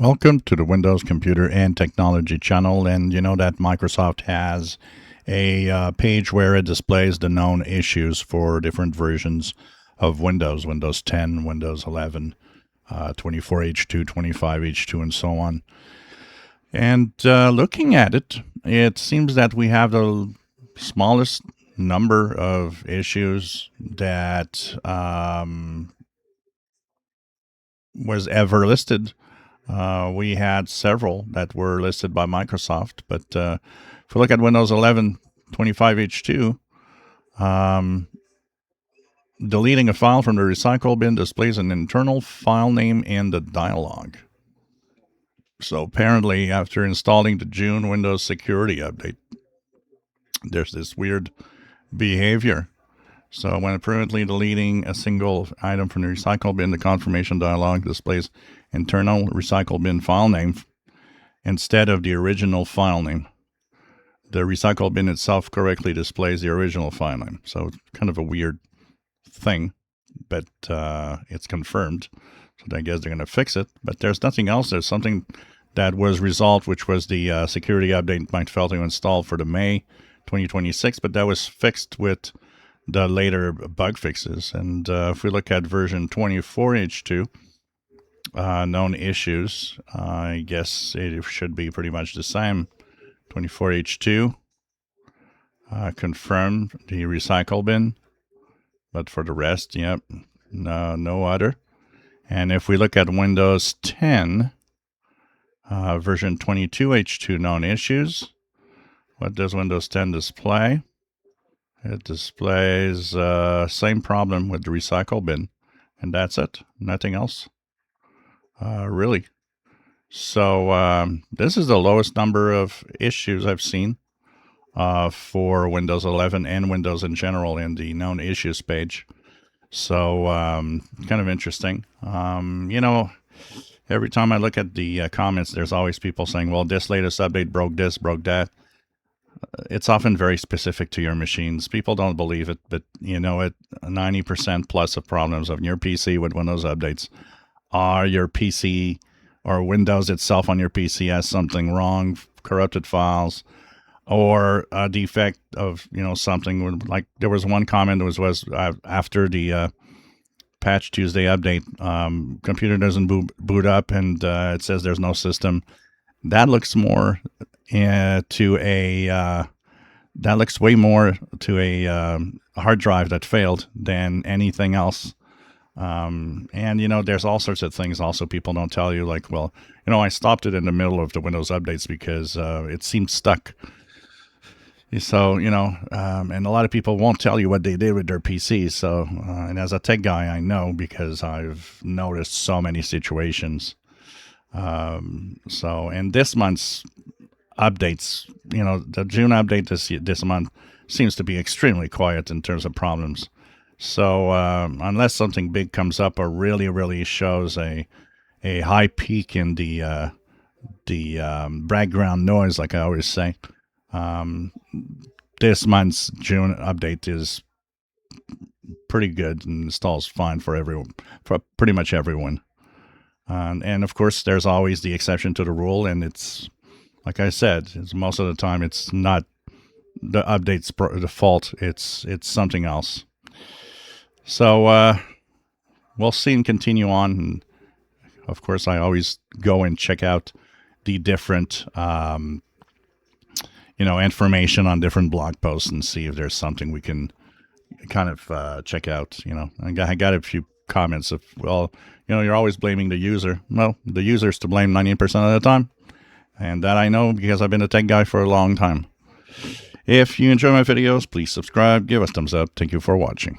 Welcome to the Windows Computer and Technology channel. And you know that Microsoft has a page where it displays the known issues for different versions of Windows, Windows 10, Windows 11, 24H2, 25H2, and so on. And looking at it, it seems that we have the smallest number of issues that was ever listed. We had several that were listed by Microsoft, but if we look at Windows 11 25H2, deleting a file from the recycle bin displays an internal file name in the dialog. So apparently, after installing the June Windows Security Update, there's this weird behavior. So when permanently deleting a single item from the recycle bin, the confirmation dialog displays internal recycle bin file name instead of the original file name. The recycle bin itself correctly displays the original file name. So it's kind of a weird thing, but it's confirmed. So I guess they're going to fix it. But there's nothing else. There's something that was resolved, which was the security update might fail to install for the May 2026, but that was fixed with the later bug fixes. And if we look at version 24H2, known issues, I guess it should be pretty much the same. 24H2 confirmed the recycle bin, but for the rest, yep, no other. And if we look at Windows 10, version 22H2 known issues, what does Windows 10 display? It displays same problem with the recycle bin, and that's it. Nothing else. Really. So this is the lowest number of issues I've seen for Windows 11 and Windows in general in the known issues page. So kind of interesting. You know, every time I look at the comments, there's always people saying, well, this latest update broke this, broke that. It's often very specific to your machines. People don't believe it, but you know it. 90% plus of problems of your PC with Windows updates are your PC or Windows itself on your PC has something wrong, corrupted files, or a defect of something. Like there was one comment that was after the Patch Tuesday update, computer doesn't boot up, and it says there's no system. That looks more that looks way more to a hard drive that failed than anything else. And there's all sorts of things also people don't tell you, like, well, I stopped it in the middle of the Windows updates because it seemed stuck. So, and a lot of people won't tell you what they did with their PCs. So, and as a tech guy, I know because I've noticed so many situations. And this month's updates, the June update this month seems to be extremely quiet in terms of problems. So unless something big comes up or really shows a high peak in the background noise, like I always say, this month's June update is pretty good and installs fine for everyone, for pretty much everyone. And of course, there's always the exception to the rule, and it's like I said, most of the time it's not the update's the fault. It's something else. So we'll see and continue on. And of course, I always go and check out the different information on different blog posts and see if there's something we can kind of check out. I got a few comments of, well, you're always blaming the user. Well, the user's to blame 90% of the time. And that I know because I've been a tech guy for a long time. If you enjoy my videos, please subscribe, give us a thumbs up. Thank you for watching.